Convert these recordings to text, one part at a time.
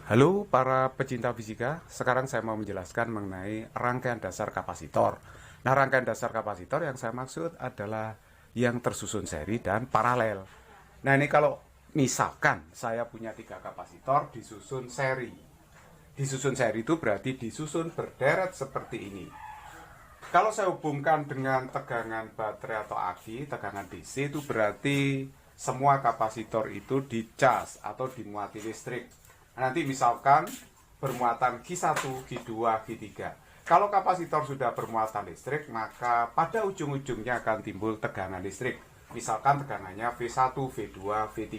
Halo para pecinta fisika, sekarang saya mau menjelaskan mengenai rangkaian dasar kapasitor. Nah, rangkaian dasar kapasitor yang saya maksud adalah yang tersusun seri dan paralel. Nah, ini kalau misalkan saya punya 3 kapasitor disusun seri. Disusun seri itu berarti disusun berderet seperti ini. Kalau saya hubungkan dengan tegangan baterai atau aki, tegangan DC, itu berarti semua kapasitor itu dicas atau dimuati listrik. Nanti misalkan bermuatan Q1, Q2, Q3. Kalau kapasitor sudah bermuatan listrik, maka pada ujung-ujungnya akan timbul tegangan listrik. Misalkan tegangannya V1, V2, V3.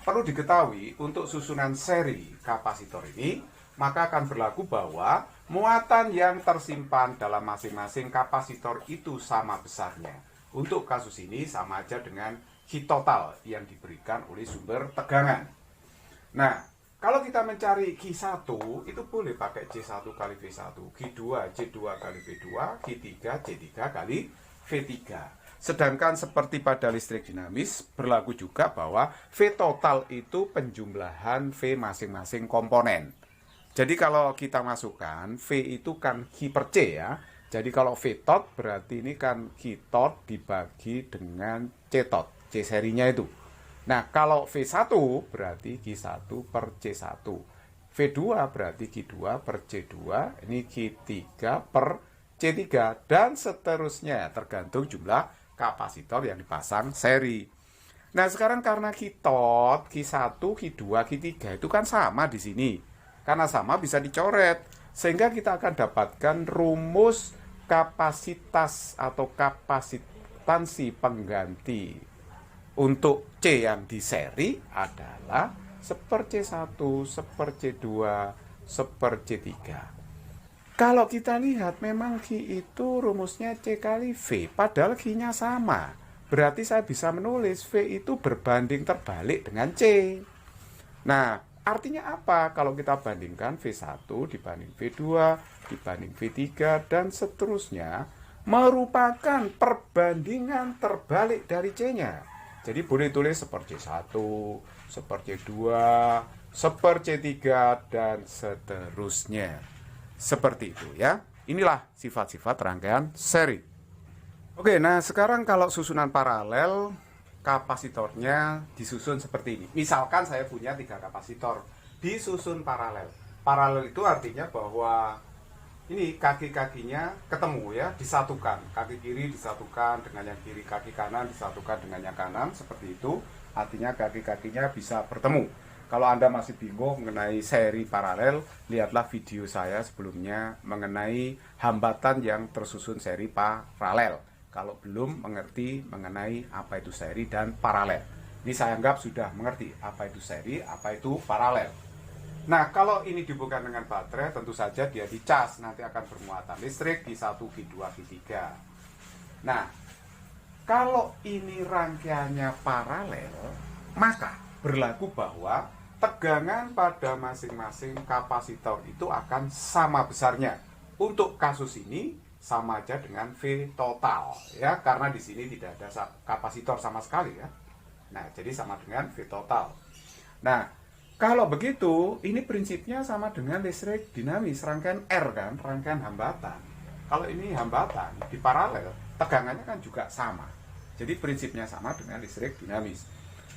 Perlu diketahui, untuk susunan seri kapasitor ini, maka akan berlaku bahwa muatan yang tersimpan dalam masing-masing kapasitor itu sama besarnya. Untuk kasus ini sama aja dengan Q total yang diberikan oleh sumber tegangan. Nah, kalau kita mencari Q1, itu boleh pakai C1 kali V1, Q2, C2 kali V2, Q3, C3 kali V3. Sedangkan seperti pada listrik dinamis, berlaku juga bahwa V total itu penjumlahan V masing-masing komponen. Jadi kalau kita masukkan, V itu kan Q per C ya. Jadi kalau V tot berarti ini kan Q tot dibagi dengan C tot, C serinya itu. Nah, kalau V1 berarti Q1 per C1. V2 berarti Q2 per C2. Ini Q3 per C3. Dan seterusnya, tergantung jumlah kapasitor yang dipasang seri. Nah, sekarang karena Q-tot, Q1, Q2, Q3 itu kan sama di sini. Karena sama bisa dicoret. Sehingga kita akan dapatkan rumus kapasitas atau kapasitansi pengganti untuk C yang di seri adalah 1/C1, 1/C2, 1/C3. Kalau kita lihat memang Q itu rumusnya C kali V, padahal Q-nya sama. Berarti saya bisa menulis V itu berbanding terbalik dengan C. Nah, artinya apa? Kalau kita bandingkan V1 dibanding V2, dibanding V3, dan seterusnya, merupakan perbandingan terbalik dari C-nya. Jadi boleh tulis 1/C1, 1/C2, 1/C3, dan seterusnya. Seperti itu ya. Inilah sifat-sifat rangkaian seri. Oke, nah sekarang kalau susunan paralel, kapasitornya disusun seperti ini. Misalkan saya punya 3 kapasitor disusun paralel. Paralel itu artinya bahwa ini kaki-kakinya ketemu ya, disatukan. Kaki kiri disatukan dengan yang kiri, kaki kanan disatukan dengan yang kanan, seperti itu. Artinya kaki-kakinya bisa bertemu. Kalau Anda masih bingung mengenai seri paralel, lihatlah video saya sebelumnya mengenai hambatan yang tersusun seri paralel. Kalau belum mengerti mengenai apa itu seri dan paralel. Ini saya anggap sudah mengerti apa itu seri, apa itu paralel. Nah, kalau ini dihubungkan dengan baterai, tentu saja dia dicas, nanti akan bermuatan listrik Q1, Q2, Q3. Nah, kalau ini rangkaiannya paralel, maka berlaku bahwa tegangan pada masing-masing kapasitor itu akan sama besarnya. Untuk kasus ini, sama aja dengan V total, ya, karena di sini tidak ada kapasitor sama sekali, ya. Nah, jadi sama dengan V total. Nah, kalau begitu, ini prinsipnya sama dengan listrik dinamis, rangkaian R kan, rangkaian hambatan. Kalau ini hambatan, di paralel, tegangannya kan juga sama. Jadi prinsipnya sama dengan listrik dinamis.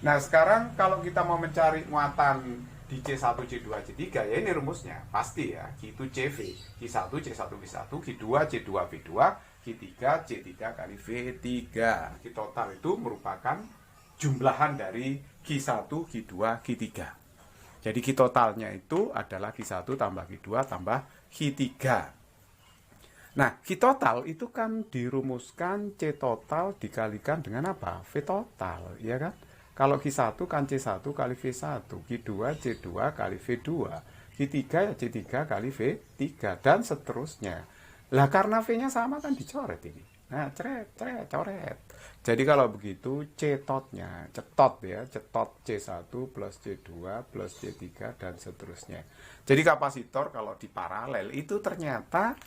Nah, sekarang kalau kita mau mencari muatan di C1, C2, C3, ya ini rumusnya. Pasti ya, Q itu CV, Q1, C1, V1, Q2, C2, V2, Q3, C3 kali V3. Q total itu merupakan jumlahan dari Q1, Q2, Q3. Jadi Q totalnya itu adalah Q1 tambah Q2 tambah Q3. Nah, Q total itu kan dirumuskan C total dikalikan dengan apa? V total, ya kan? Kalau Q1 kan C1 kali V1, Q2 C2 kali V2, Q3 ya C3 kali V3, dan seterusnya. Lah karena V-nya sama kan dicoret ini. Nah, coret. Jadi kalau begitu C-totnya, cetot ya, cetot C1 plus C2 plus C3 dan seterusnya. Jadi kapasitor kalau di paralel itu ternyata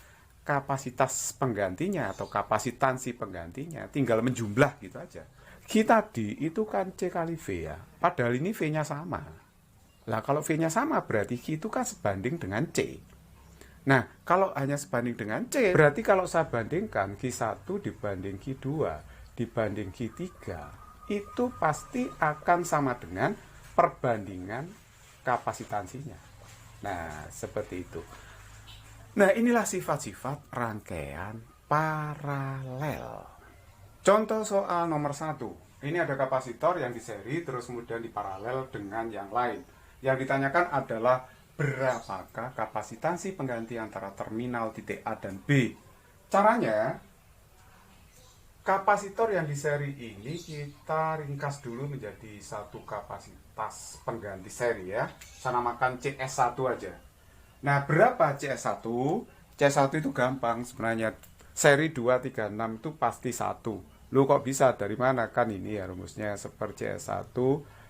kapasitas penggantinya atau kapasitansi penggantinya tinggal menjumlah gitu aja. Q tadi itu kan C kali V ya, padahal ini V-nya sama. Lah kalau V-nya sama berarti Q itu kan sebanding dengan C. Nah, kalau hanya sebanding dengan C, berarti kalau saya bandingkan Q1 dibanding Q2 dibanding Q3, itu pasti akan sama dengan perbandingan kapasitansinya. Nah, seperti itu. Nah, inilah sifat-sifat rangkaian paralel. Contoh soal nomor 1. Ini ada kapasitor yang di seri, terus kemudian diparalel dengan yang lain. Yang ditanyakan adalah berapakah kapasitansi pengganti antara terminal titik A dan B. Caranya, kapasitor yang di seri ini kita ringkas dulu menjadi satu kapasitas pengganti seri ya. Saya namakan CS1 aja. Nah, berapa CS1? CS1 itu gampang sebenarnya. Seri 236 itu pasti 1. Lu kok bisa? Dari mana? Kan ini ya rumusnya. Seper CS1,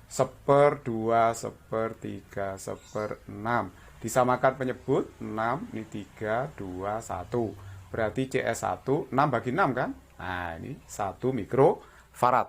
seper 2, seper 3, seper 6. Disamakan penyebut 6, ini 3, 2, 1. Berarti CS1, 6 bagi 6 kan? Nah, ini 1 mikrofarad.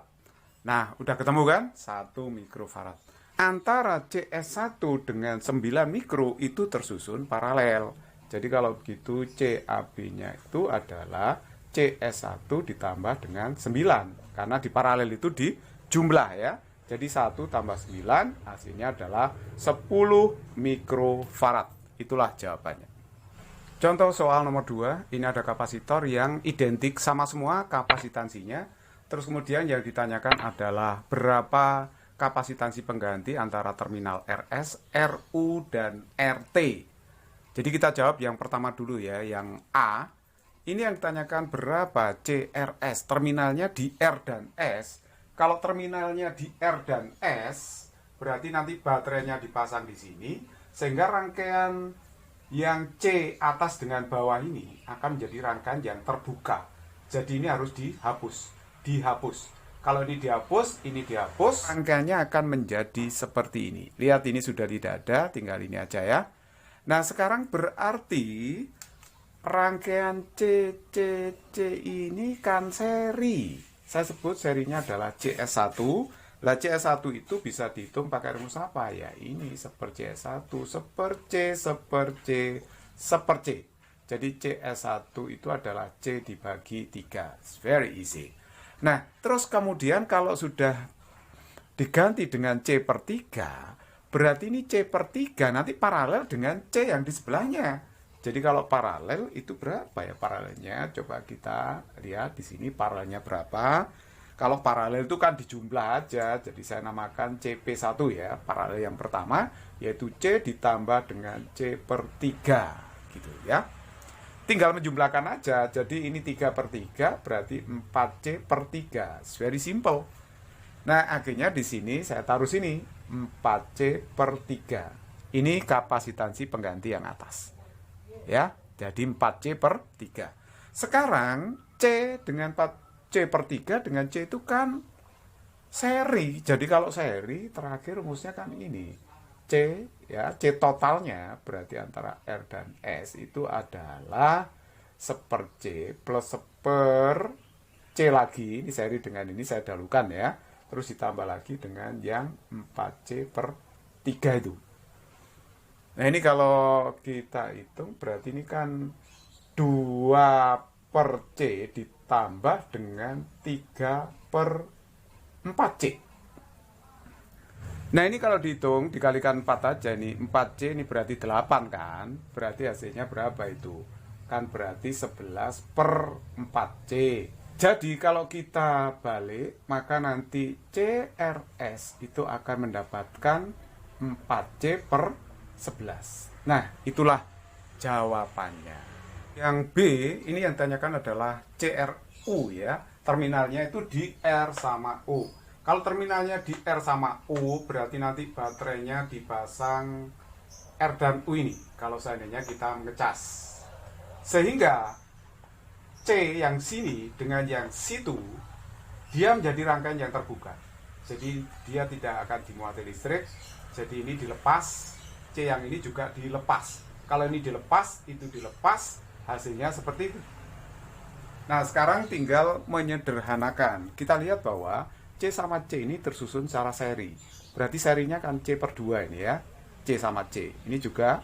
Nah, udah ketemu kan? 1 mikrofarad. Antara CS1 dengan 9 mikro itu tersusun paralel. Jadi kalau begitu CAB-nya itu adalah CS1 ditambah dengan 9. Karena di paralel itu di jumlah ya. Jadi 1 tambah 9 hasilnya adalah 10 mikrofarad. Itulah jawabannya. Contoh soal nomor 2. Ini ada kapasitor yang identik sama semua kapasitansinya. Terus kemudian yang ditanyakan adalah berapa kapasitansi pengganti antara terminal RS, RU, dan RT. Jadi kita jawab yang pertama dulu ya, yang A. Ini yang ditanyakan berapa CRS, terminalnya di R dan S. Kalau terminalnya di R dan S, berarti nanti baterainya dipasang di sini, sehingga rangkaian yang C atas dengan bawah ini akan menjadi rangkaian yang terbuka. Jadi ini harus dihapus. Kalau ini dihapus, rangkaiannya akan menjadi seperti ini. Lihat ini sudah tidak ada, tinggal ini aja ya. Nah sekarang berarti rangkaian C ini kan seri. Saya sebut serinya adalah CS1. Lah CS1 itu bisa dihitung pakai rumus apa ya? Ini seper CS1, seper C, seper C, seper C. Jadi CS1 itu adalah C dibagi 3. It's very easy. Nah, terus kemudian kalau sudah diganti dengan C per 3, berarti ini C per 3 nanti paralel dengan C yang di sebelahnya. Jadi kalau paralel itu berapa ya paralelnya? Coba kita lihat di sini paralelnya berapa. Kalau paralel itu kan dijumlah aja, jadi saya namakan CP1 ya, paralel yang pertama, yaitu C ditambah dengan C per 3, gitu ya. Tinggal menjumlahkan aja, jadi ini 3 per 3, berarti 4C per 3. It's very simple. Nah, akhirnya di sini saya taruh sini, 4C per 3. Ini kapasitansi pengganti yang atas. Ya, jadi 4C per 3. Sekarang, C dengan 4C per 3 dengan C itu kan seri. Jadi kalau seri, terakhir rumusnya kan ini. C, ya, C totalnya berarti antara R dan S itu adalah seper C plus seper C lagi. Ini seri dengan ini saya dahulukan ya. Terus ditambah lagi dengan yang 4C per 3 itu. Nah ini kalau kita hitung berarti ini kan 2 per C ditambah dengan 3 per 4C. Nah ini kalau dihitung dikalikan 4 aja ini 4C ini berarti 8 kan. Berarti hasilnya berapa itu? Kan berarti 11 per 4C. Jadi kalau kita balik maka nanti CRS itu akan mendapatkan 4C per 11. Nah itulah jawabannya. Yang B ini yang ditanyakan adalah CRU ya. Terminalnya itu di R sama U. Kalau terminalnya di R sama U, berarti nanti baterainya dipasang R dan U ini. Kalau seandainya kita ngecas. Sehingga C yang sini dengan yang situ, dia menjadi rangkaian yang terbuka. Jadi dia tidak akan dimuati listrik. Jadi ini dilepas, C yang ini juga dilepas. Kalau ini dilepas, itu dilepas, hasilnya seperti itu. Nah sekarang tinggal menyederhanakan. Kita lihat bahwa C sama C ini tersusun secara seri. Berarti serinya kan C per 2 ini ya. C sama C. Ini juga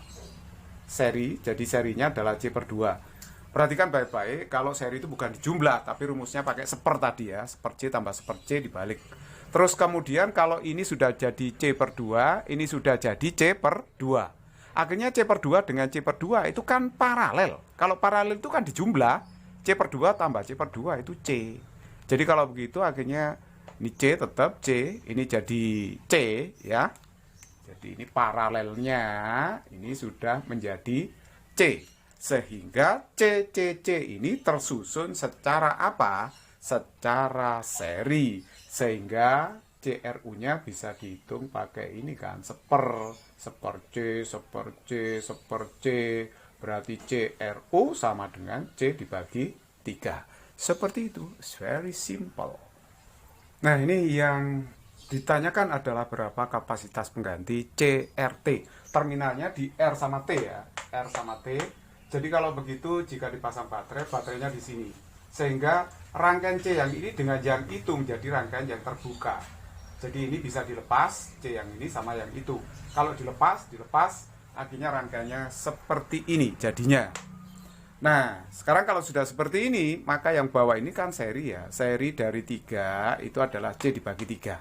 seri, jadi serinya adalah C per 2. Perhatikan baik-baik, kalau seri itu bukan dijumlah, tapi rumusnya pakai seper tadi ya, seper C tambah seper C dibalik. Terus kemudian kalau ini sudah jadi C per 2, ini sudah jadi C per 2. Akhirnya C per 2 dengan C per 2 itu kan paralel. Kalau paralel itu kan dijumlah, C per 2 tambah C per 2 itu C. Jadi kalau begitu akhirnya ini C tetap C, ini jadi C ya. Jadi ini paralelnya, ini sudah menjadi C. Sehingga C ini tersusun secara apa? Secara seri. Sehingga CRU-nya bisa dihitung pakai ini kan, seper C, seper C, seper C. Berarti CRU sama dengan C dibagi 3. Seperti itu, it's very simple. Nah, ini yang ditanyakan adalah berapa kapasitas pengganti CRT. Terminalnya di R sama T ya, R sama T. Jadi kalau begitu jika dipasang baterai, baterainya di sini. Sehingga rangkaian C yang ini dengan yang itu menjadi rangkaian yang terbuka. Jadi ini bisa dilepas, C yang ini sama yang itu. Kalau dilepas, akhirnya rangkaiannya seperti ini jadinya. Nah, sekarang kalau sudah seperti ini, maka yang bawah ini kan seri ya. Seri dari 3 itu adalah C dibagi 3.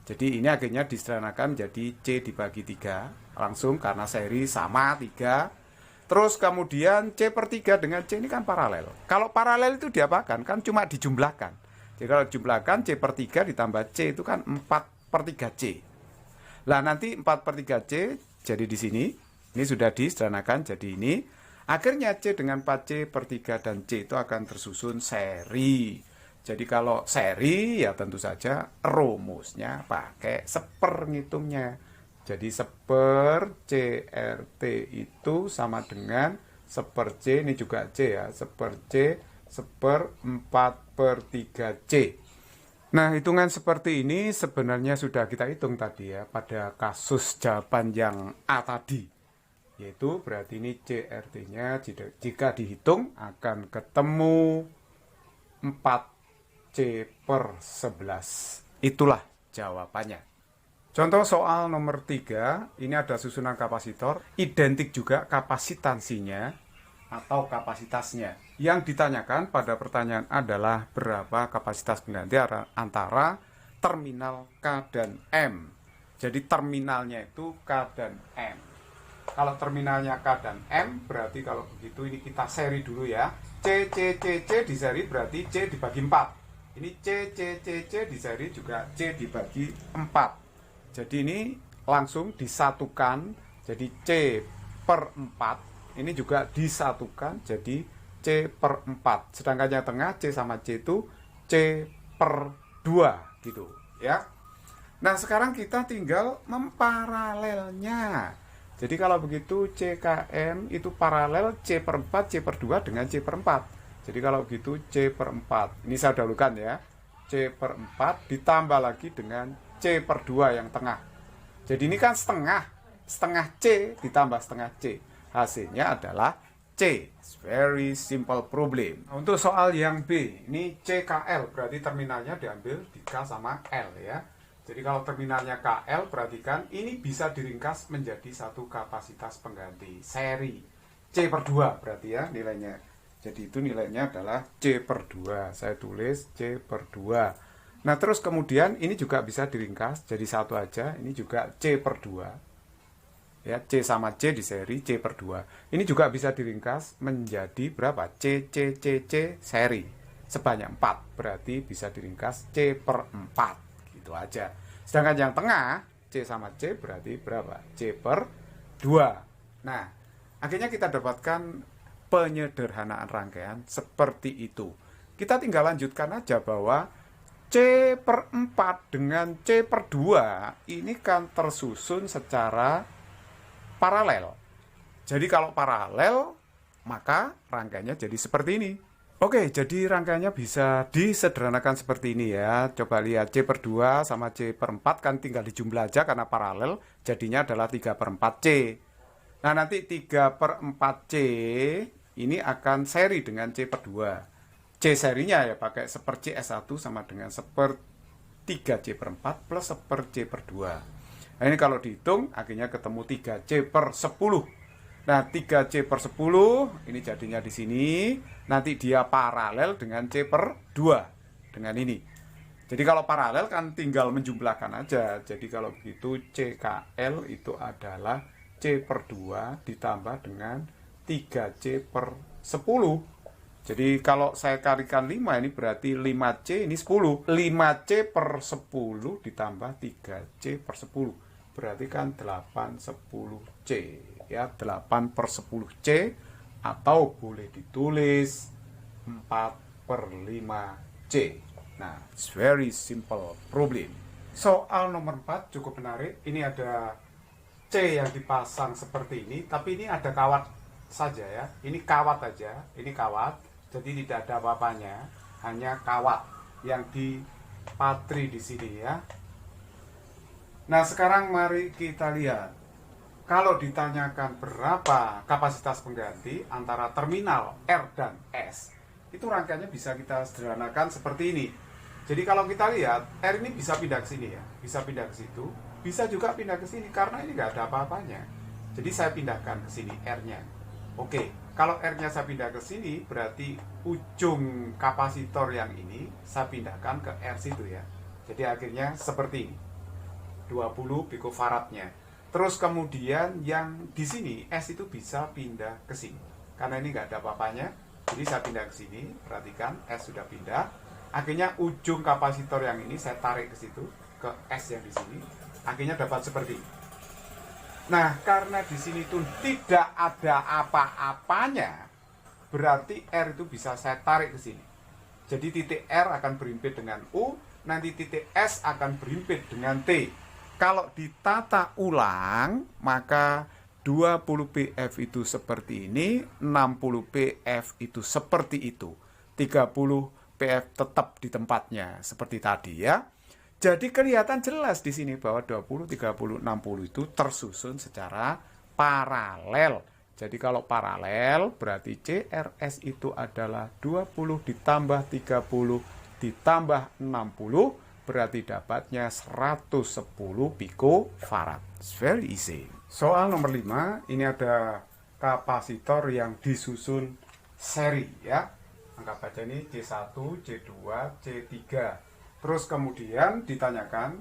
Jadi ini akhirnya disederhanakan menjadi C dibagi 3. Langsung karena seri sama 3. Terus kemudian C per 3 dengan C ini kan paralel. Kalau paralel itu diapakan? Kan cuma dijumlahkan. Jadi kalau dijumlahkan C per 3 ditambah C itu kan 4 per 3C. Lah nanti 4 per 3C jadi di sini. Ini sudah disederhanakan jadi ini. Akhirnya C dengan 4C per 3 dan C itu akan tersusun seri. Jadi kalau seri ya tentu saja rumusnya pakai seper ngitungnya. Jadi seper CRT itu sama dengan seper C, ini juga C ya, seper C, seper 4 per 3C. Nah, hitungan seperti ini sebenarnya sudah kita hitung tadi ya, pada kasus jawaban yang A tadi. Yaitu berarti ini CRT-nya jika dihitung akan ketemu 4C per 11. Itulah jawabannya. Contoh soal nomor 3, ini ada susunan kapasitor, identik juga kapasitansinya atau kapasitasnya. Yang ditanyakan pada pertanyaan adalah berapa kapasitas pengganti antara terminal K dan M. Jadi terminalnya itu K dan M. Kalau terminalnya K dan M, berarti kalau begitu ini kita seri dulu ya. C di seri berarti C dibagi 4. Ini C di seri juga C dibagi 4. Jadi ini langsung disatukan, jadi C per 4. Ini juga disatukan, jadi C per 4. Sedangkan yang tengah C sama C itu C per 2 gitu ya. Nah sekarang kita tinggal memparalelnya. Jadi kalau begitu CKM itu paralel C per 4, C per 2 dengan C per 4. Jadi kalau begitu C per 4. Ini saya dahulukan ya. C per 4 ditambah lagi dengan C per 2 yang tengah. Jadi ini kan setengah C ditambah setengah C. Hasilnya adalah C. It's very simple problem. Nah, untuk soal yang B, ini CKL berarti terminalnya diambil di K sama L ya. Jadi kalau terminalnya KL, perhatikan ini bisa diringkas menjadi satu kapasitas pengganti seri. C per 2 berarti ya nilainya. Jadi itu nilainya adalah C per 2. Saya tulis C per 2. Nah terus kemudian ini juga bisa diringkas jadi satu aja. Ini juga C per 2. Ya, C sama C di seri C per 2. Ini juga bisa diringkas menjadi berapa? C seri. Sebanyak 4. Berarti bisa diringkas C per 4. Gitu aja. Sedangkan yang tengah C sama C berarti berapa? C per 2. Nah, akhirnya kita dapatkan penyederhanaan rangkaian seperti itu. Kita tinggal lanjutkan aja bahwa C per 4 dengan C per 2 ini kan tersusun secara paralel. Jadi kalau paralel, maka rangkaiannya jadi seperti ini. Oke, jadi rangkaiannya bisa disederhanakan seperti ini ya. Coba lihat C per 2 sama C per 4 kan tinggal dijumlah aja karena paralel. Jadinya adalah 3 per 4C. Nah nanti 3 per 4C ini akan seri dengan C per 2. C serinya ya pakai seper C S1 sama dengan seper 3C per 4 plus seper C per 2. Nah, ini kalau dihitung akhirnya ketemu 3C per 10. Nah, 3C per 10 ini jadinya di sini. Nanti dia paralel dengan C per 2 dengan ini. Jadi kalau paralel kan tinggal menjumlahkan aja. Jadi kalau begitu CKL itu adalah C per 2 ditambah dengan 3C per 10. Jadi kalau saya kalikan 5 ini berarti 5C ini 10. 5C per 10 ditambah 3C per 10. Berarti kan 8 10C. Ya, 8 per 10C atau boleh ditulis 4 per 5C. Nah, it's very simple problem. Soal nomor 4 cukup menarik. Ini ada C yang dipasang seperti ini, tapi ini ada kawat saja ya. Ini kawat aja, ini kawat. Jadi tidak ada apa-apanya, hanya kawat yang dipatri di sini ya. Nah, sekarang mari kita lihat. Kalau ditanyakan berapa kapasitas pengganti antara terminal R dan S, itu rangkaiannya bisa kita sederhanakan seperti ini. Jadi kalau kita lihat, R ini bisa pindah ke sini ya, bisa pindah ke situ, bisa juga pindah ke sini karena ini nggak ada apa-apanya. Jadi saya pindahkan ke sini R-nya. Oke, kalau R-nya saya pindah ke sini, berarti ujung kapasitor yang ini saya pindahkan ke R situ ya. Jadi akhirnya seperti ini, 20 picofaradnya. Terus kemudian yang di sini S itu bisa pindah ke sini. Karena ini nggak ada apa-apanya, jadi saya pindah ke sini. Perhatikan S sudah pindah. Akhirnya ujung kapasitor yang ini saya tarik ke situ, ke S yang di sini. Akhirnya dapat seperti ini. Nah, karena di sini tuh tidak ada apa-apanya, berarti R itu bisa saya tarik ke sini. Jadi titik R akan berhimpit dengan U, nanti titik S akan berhimpit dengan T. Kalau ditata ulang, maka 20 PF itu seperti ini, 60 PF itu seperti itu, 30 PF tetap di tempatnya seperti tadi ya. Jadi kelihatan jelas di sini bahwa 20, 30, 60 itu tersusun secara paralel. Jadi kalau paralel berarti CRS itu adalah 20 ditambah 30 ditambah 60, berarti dapatnya 110 picofarad. It's very easy. Soal nomor 5, ini ada kapasitor yang disusun seri ya. Anggap aja ini C1, C2, C3. Terus kemudian ditanyakan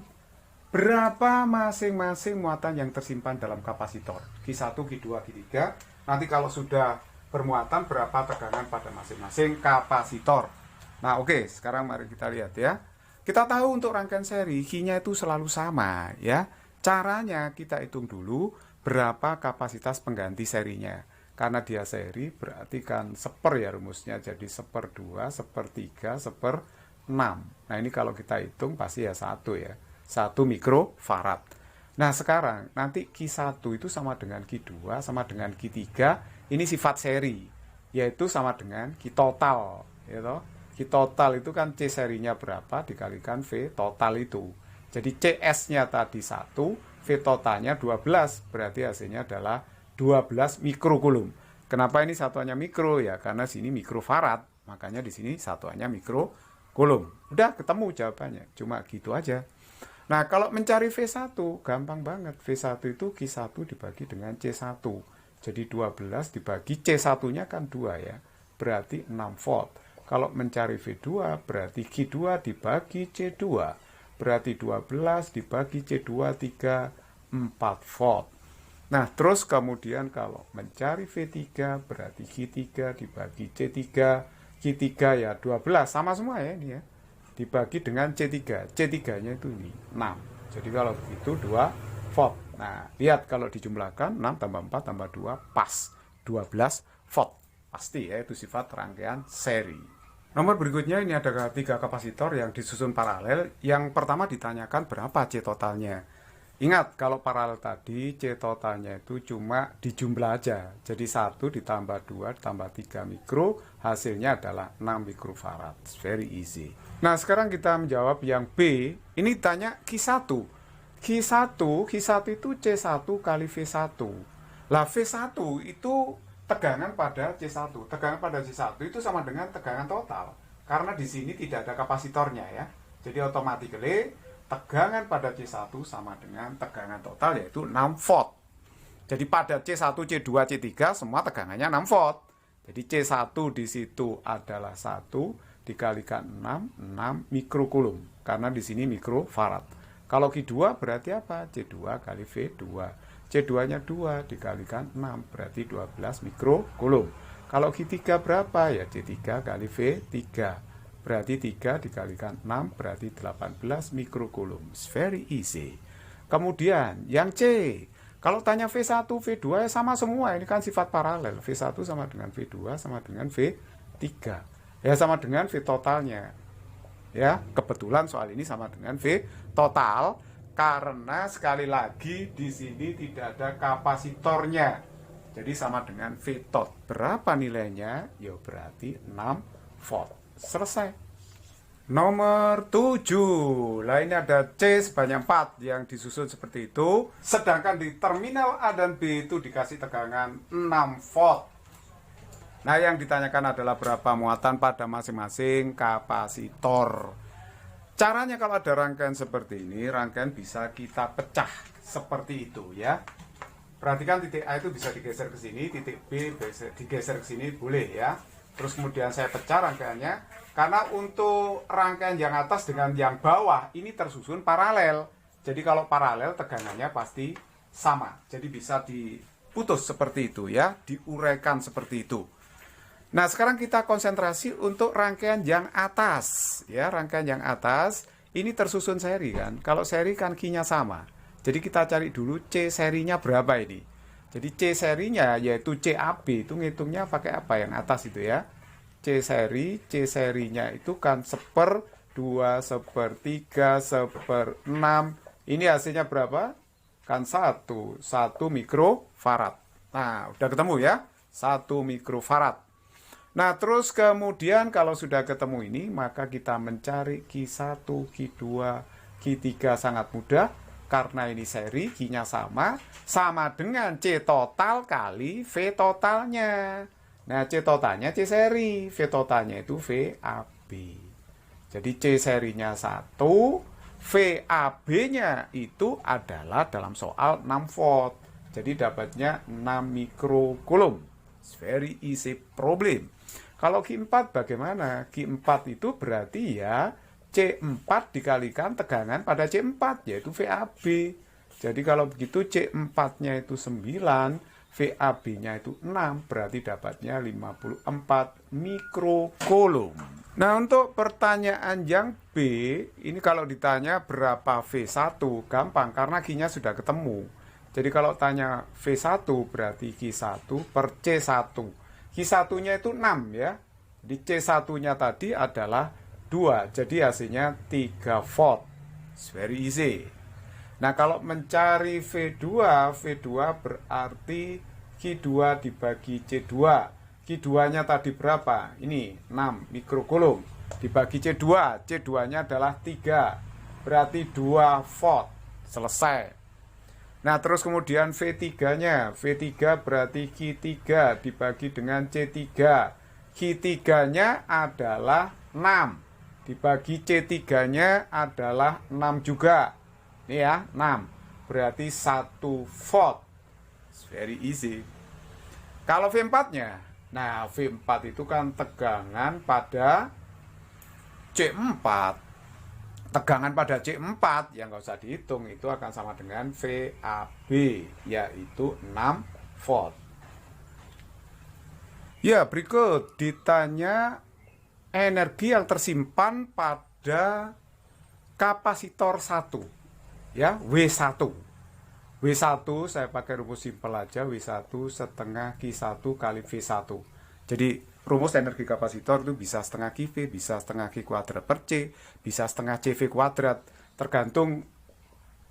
berapa masing-masing muatan yang tersimpan dalam kapasitor. Q1, Q2, Q3. Nanti kalau sudah bermuatan berapa tegangan pada masing-masing kapasitor. Nah oke, sekarang mari kita lihat ya. Kita tahu untuk rangkaian seri, Q-nya itu selalu sama ya. Caranya kita hitung dulu berapa kapasitas pengganti serinya. Karena dia seri berarti kan seper ya rumusnya. Jadi seper 2, seper 3, seper 6. Nah ini kalau kita hitung pasti ya 1 ya. 1 mikrofarad. Nah sekarang nanti Q1 itu sama dengan Q2, sama dengan Q3. Ini sifat seri. Yaitu sama dengan Q total. Ya toh? Q total itu kan C serinya berapa dikalikan V total itu. Jadi CS-nya tadi 1, V totalnya 12. Berarti hasilnya adalah 12 mikrokulum. Kenapa ini satuannya mikro ya? Karena sini mikrofarad. Makanya di sini satuannya mikrokulum. Udah ketemu jawabannya. Cuma gitu aja. Nah, kalau mencari V1 gampang banget. V1 itu Q1 dibagi dengan C1. Jadi 12 dibagi C1-nya kan 2 ya. Berarti 6 volt. Kalau mencari V2 berarti Q2 dibagi C2. Berarti 12 dibagi C2 3, 4 volt. Nah, terus kemudian kalau mencari V3 berarti Q3 dibagi C3. Q3 ya 12. Sama semua ya ini ya. Dibagi dengan C3. C3-nya itu ini 6. Jadi kalau begitu 2 volt. Nah, lihat kalau dijumlahkan 6 tambah 4 tambah 2 pas 12 volt. Pasti ya, itu sifat rangkaian seri. Nomor berikutnya ini ada 3 kapasitor yang disusun paralel. Yang pertama ditanyakan berapa C totalnya. Ingat kalau paralel tadi C totalnya itu cuma dijumlah aja. Jadi 1 ditambah 2 ditambah 3 mikro, hasilnya adalah 6 mikrofarad. It's very easy. Nah sekarang kita menjawab yang B. Ini tanya Q1. Q1 itu C1 kali V1. Lah V1 itu tegangan pada C1. Tegangan pada C1 itu sama dengan tegangan total. Karena di sini tidak ada kapasitornya ya. Jadi otomatis tegangan pada C1 sama dengan tegangan total yaitu 6 volt. Jadi pada C1, C2, C3 semua tegangannya 6 volt. Jadi C1 di situ adalah 1 dikalikan 6 mikrokulum. Karena di sini mikrofarad. Kalau Q2 berarti apa? C2 kali V2. C2-nya 2 dikalikan 6 berarti 12 mikrokulum. Kalau Q3 berapa? Ya C3 kali V3. Berarti 3 dikalikan 6 berarti 18 mikrokulum. It's very easy. Kemudian yang C. Kalau tanya V1, V2 ya sama semua. Ini kan sifat paralel. V1 sama dengan V2 sama dengan V3. Ya sama dengan V totalnya. Ya, kebetulan soal ini sama dengan V total karena sekali lagi di sini tidak ada kapasitornya. Jadi sama dengan V tot. Berapa nilainya? Ya berarti 6 volt. Selesai. Nomor 7. Lah ini ada C sebanyak 4 yang disusun seperti itu. Sedangkan di terminal A dan B itu dikasih tegangan 6 volt. Nah yang ditanyakan adalah berapa muatan pada masing-masing kapasitor. Caranya kalau ada rangkaian seperti ini, rangkaian bisa kita pecah seperti itu ya. Perhatikan titik A itu bisa digeser ke sini, titik B bisa digeser ke sini, boleh ya. Terus kemudian saya pecah rangkaiannya. Karena untuk rangkaian yang atas dengan yang bawah ini tersusun paralel. Jadi kalau paralel tegangannya pasti sama. Jadi bisa diputus seperti itu ya, diuraikan seperti itu. Nah, sekarang kita konsentrasi untuk rangkaian yang atas. Ya, rangkaian yang atas ini tersusun seri kan. Kalau seri kan Q-nya sama. Jadi kita cari dulu C serinya berapa ini. Jadi C serinya yaitu CAB itu ngitungnya pakai apa yang atas itu ya. C serinya itu kan 1/2, 1/3, 1/6. Ini hasilnya berapa? Kan 1 mikrofarad. Nah, udah ketemu ya? 1 mikrofarad. Nah, terus kemudian kalau sudah ketemu ini, maka kita mencari Q1, Q2, Q3 sangat mudah. Karena ini seri, Q-nya sama dengan C total kali V totalnya. Nah, C totalnya C seri, V totalnya itu VAB. Jadi C serinya 1, VAB-nya itu adalah dalam soal 6 volt. Jadi dapatnya 6 mikrokulum. It's very easy problem. Kalau Q4 bagaimana? Q4 itu berarti ya C4 dikalikan tegangan pada C4 yaitu VAB. Jadi kalau begitu C4-nya itu 9, VAB-nya itu 6, berarti dapatnya 54 mikrokulum. Nah, untuk pertanyaan yang B, ini kalau ditanya berapa V1, gampang karena Q-nya sudah ketemu. Jadi kalau tanya V1 berarti Q1 per C1. Q1-nya itu 6 ya. Di C1-nya tadi adalah 2, jadi hasilnya 3 volt. It's very easy. Nah, kalau mencari V2 berarti Q2 dibagi C2. Q2-nya tadi berapa? Ini 6 mikrokulum. Dibagi C2. C2-nya adalah 3. Berarti 2 volt. Selesai. Nah, terus kemudian V3-nya. V3 berarti Q3 dibagi dengan C3. Q3-nya adalah 6. Dibagi C3-nya adalah 6 juga. Ini ya, 6. Berarti 1 volt. It's very easy. Kalau V4-nya, nah V4 itu kan tegangan pada C4. Tegangan pada C4 yang nggak usah dihitung, itu akan sama dengan VAB, yaitu 6 volt. Ya, berikut ditanya energi yang tersimpan pada kapasitor 1. Ya, W1. W1 saya pakai rumus simpel aja, W1 setengah Q1 kali V1. Jadi rumus energi kapasitor itu bisa setengah QV, bisa setengah Q kuadrat per C, bisa setengah CV kuadrat. Tergantung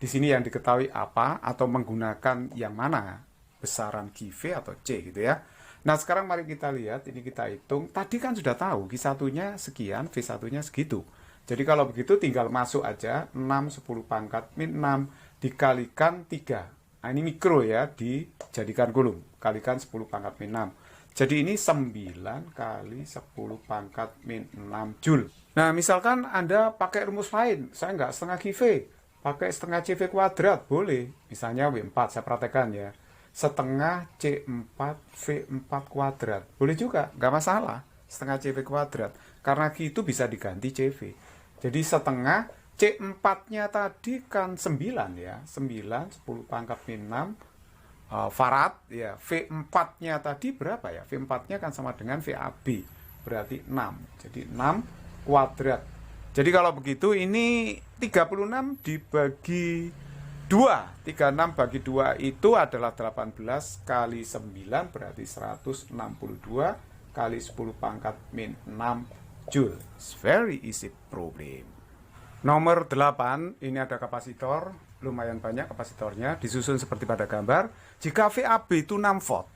di sini yang diketahui apa atau menggunakan yang mana, besaran QV atau C gitu ya. Nah, sekarang mari kita lihat, ini kita hitung. Tadi kan sudah tahu Q1-nya sekian, V1-nya segitu. Jadi kalau begitu tinggal masuk aja 6 10 pangkat min 6 dikalikan 3. Nah, ini mikro ya, dijadikan kulum. Kalikan 10 pangkat min 6. Jadi ini 9 kali 10 pangkat min 6 Joule. Nah, misalkan Anda pakai rumus lain, saya nggak setengah GV, pakai setengah CV kuadrat, boleh. Misalnya W4, saya praktekkan ya. Setengah C4 V4 kuadrat, boleh juga, nggak masalah. Setengah CV kuadrat, karena Q itu bisa diganti CV. Jadi setengah C4-nya tadi kan 9 ya, 9, 10 pangkat min 6, farad ya. V4-nya tadi berapa ya? V4-nya kan sama dengan VAB, berarti 6. Jadi 6 kuadrat. Jadi kalau begitu ini 36 dibagi 2. 36 bagi 2 itu adalah 18 kali 9 berarti 162 kali 10 pangkat min 6 Joule. It's very easy problem. Nomor 8, ini ada kapasitor, lumayan banyak kapasitornya, disusun seperti pada gambar. Jika VAB itu 6 volt,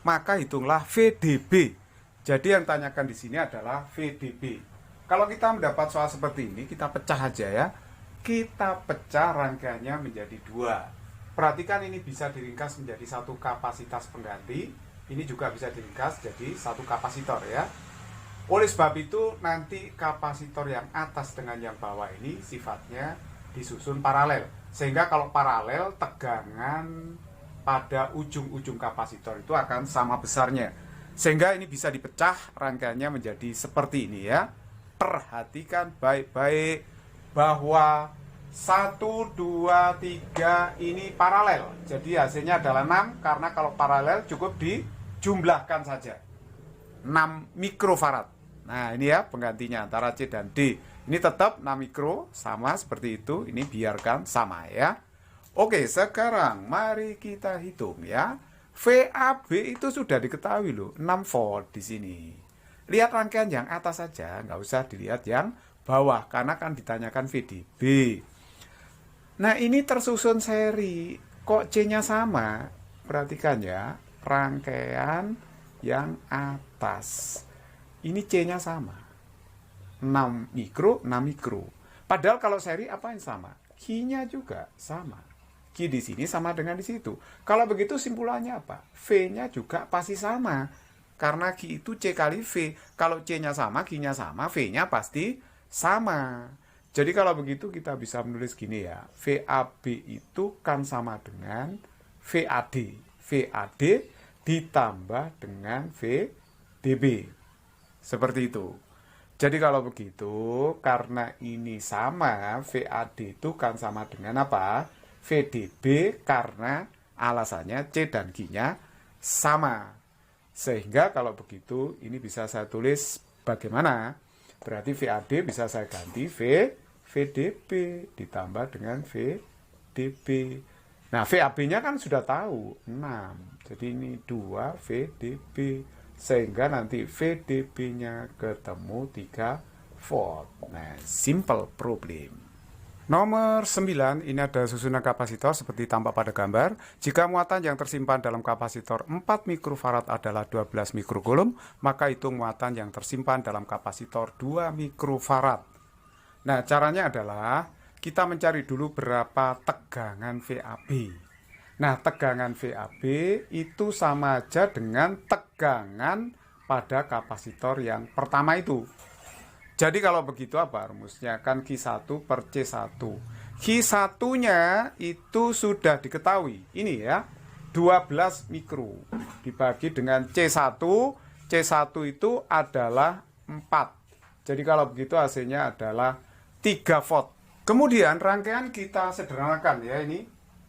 maka hitunglah VDB. Jadi yang tanyakan di sini adalah VDB. Kalau kita mendapat soal seperti ini, kita pecah aja ya. Kita pecah rangkaiannya menjadi 2. Perhatikan ini bisa diringkas menjadi satu kapasitas pengganti. Ini juga bisa diringkas jadi satu kapasitor ya. Oleh sebab itu nanti kapasitor yang atas dengan yang bawah ini sifatnya disusun paralel. Sehingga kalau paralel tegangan pada ujung-ujung kapasitor itu akan sama besarnya. Sehingga ini bisa dipecah rangkaiannya menjadi seperti ini ya. Perhatikan baik-baik bahwa 1, 2, 3 ini paralel. Jadi hasilnya adalah 6 karena kalau paralel cukup dijumlahkan saja. 6 mikrofarad. Nah ini ya penggantinya antara C dan D. Ini tetap 6 mikro sama seperti itu. Ini biarkan sama ya. Oke, sekarang mari kita hitung ya. VAB itu sudah diketahui loh, 6 volt di sini. Lihat rangkaian yang atas saja, nggak usah dilihat yang bawah karena kan ditanyakan VDB. Nah ini tersusun seri, kok C-nya sama? Perhatikan ya, rangkaian yang atas. Ini C-nya sama. 6 mikro, 6 mikro. Padahal kalau seri apa yang sama? Q-nya juga sama. Q di sini sama dengan di situ. Kalau begitu simpulannya apa? V-nya juga pasti sama. Karena Q itu C kali V. Kalau C-nya sama, Q-nya sama, V-nya pasti sama. Jadi kalau begitu kita bisa menulis gini ya. VAB itu kan sama dengan VAD. VAD ditambah dengan VDB. Seperti itu. Jadi kalau begitu, karena ini sama, VAD itu kan sama dengan apa? VDB karena alasannya C dan Q-nya sama. Sehingga kalau begitu, ini bisa saya tulis bagaimana? Berarti VAD bisa saya ganti VDB ditambah dengan VDB. Nah, VAB-nya kan sudah tahu, 6. Jadi ini 2 VDB. Sehingga nanti VDB-nya ketemu 3 volt. Nah, simple problem. Nomor 9, ini ada susunan kapasitor seperti tampak pada gambar. Jika muatan yang tersimpan dalam kapasitor 4 mikrofarad adalah 12 mikrocoulomb, maka hitung muatan yang tersimpan dalam kapasitor 2 mikrofarad. Nah, caranya adalah kita mencari dulu berapa tegangan VAB. Nah, tegangan VAB itu sama aja dengan tegangan pada kapasitor yang pertama itu. Jadi kalau begitu apa rumusnya? Kan Q1 per C1. Q1-nya itu sudah diketahui. Ini ya, 12 mikro dibagi dengan C1. C1 itu adalah 4. Jadi kalau begitu hasilnya adalah 3 volt. Kemudian rangkaian kita sederhanakan ya ini.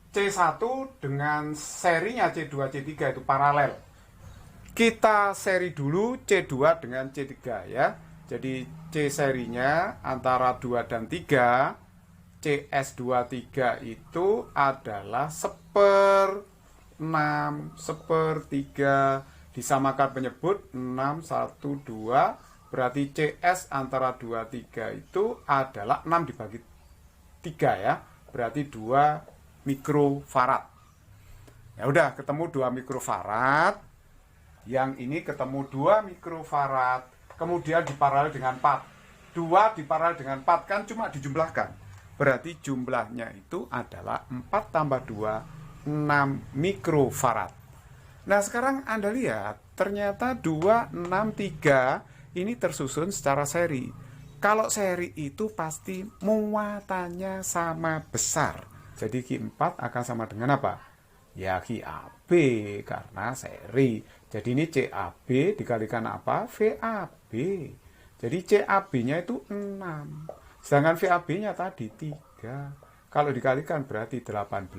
C1 dengan serinya C2, C3 itu paralel. Kita seri dulu C2 dengan C3 ya. Jadi C serinya antara 2 dan 3, CS2, 3 itu adalah 1/6, 1/3, disamakan penyebut 6, 1, 2, berarti CS antara 2, 3 itu adalah 6 dibagi 3 ya, berarti 2 mikrofarad. Ya udah ketemu 2 mikrofarad. Yang ini ketemu 2 mikrofarad. Kemudian diparalel dengan 4. 2 diparalel dengan 4 kan cuma dijumlahkan. Berarti jumlahnya itu adalah 4 tambah 2, 6 mikrofarad. Nah sekarang Anda lihat ternyata 2, 6, 3 ini tersusun secara seri. Kalau seri itu pasti muatannya sama besar. Jadi Q4 akan sama dengan apa? Ya QAB karena seri. Jadi ini CAB dikalikan apa? VAB. Jadi CAB-nya itu 6. Sedangkan VAB-nya tadi 3. Kalau dikalikan berarti 18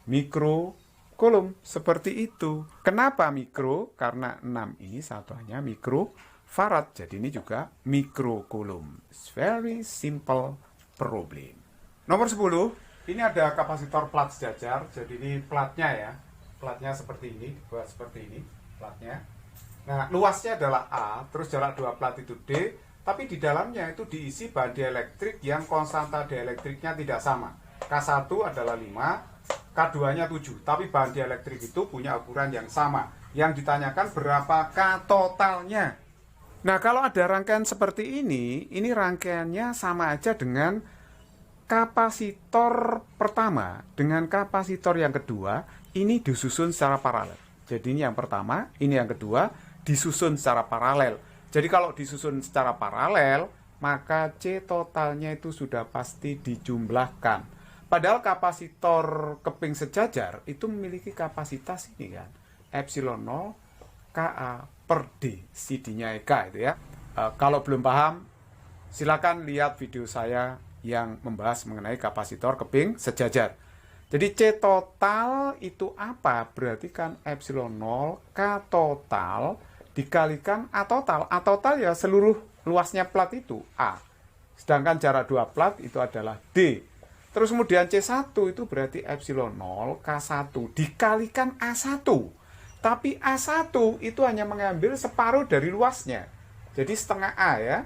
mikrokulum. Seperti itu. Kenapa mikro? Karena 6 ini satuannya mikrofarad. Jadi ini juga mikrokulum. It's very simple problem. Nomor 10. Ini ada kapasitor plat sejajar. Jadi ini platnya ya. Platnya seperti ini. Dibuat seperti ini. Platnya. Nah, luasnya adalah A. Terus jarak 2 plat itu D. Tapi di dalamnya itu diisi bahan dielektrik yang konstanta dielektriknya tidak sama. K1 adalah 5. K2-nya 7. Tapi bahan dielektrik itu punya ukuran yang sama. Yang ditanyakan berapa K totalnya. Nah, kalau ada rangkaian seperti ini rangkaiannya sama aja dengan kapasitor pertama dengan kapasitor yang kedua ini disusun secara paralel. Jadi ini yang pertama, ini yang kedua disusun secara paralel. Jadi kalau disusun secara paralel, maka C totalnya itu sudah pasti dijumlahkan. Padahal kapasitor keping sejajar itu memiliki kapasitas ini kan, epsilon 0 Ka per D, CD-nya Eka itu ya. Kalau belum paham, silakan lihat video saya yang membahas mengenai kapasitor keping sejajar. Jadi C total itu apa? Berarti kan epsilon 0 K total dikalikan A total. A total ya seluruh luasnya plat itu A. Sedangkan jarak 2 plat itu adalah D. Terus kemudian C1 itu berarti epsilon 0 K1 dikalikan A1. Tapi A1 itu hanya mengambil separuh dari luasnya. Jadi setengah A ya.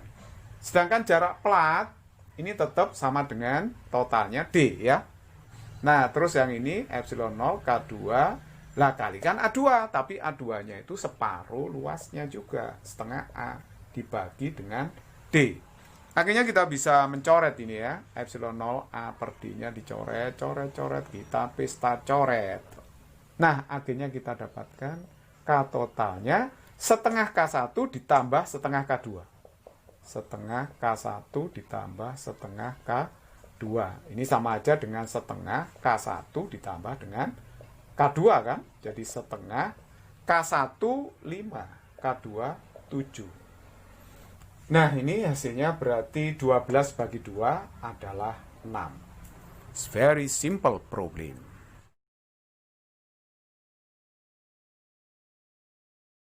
Sedangkan jarak plat ini tetap sama dengan totalnya D ya. Nah, terus yang ini epsilon 0 K2 lah kalikan A2, tapi A2-nya itu separuh luasnya juga, setengah A dibagi dengan D. Akhirnya kita bisa mencoret ini ya, epsilon 0 A per D-nya dicoret, coret, kita pesta coret. Nah, akhirnya kita dapatkan K totalnya setengah K1 ditambah setengah K2. Setengah K1 ditambah setengah K2. Ini sama aja dengan setengah K1 ditambah dengan K2 kan. Jadi setengah K1 5, K2 7. Nah ini hasilnya berarti 12 bagi 2 adalah 6. It's very simple problem.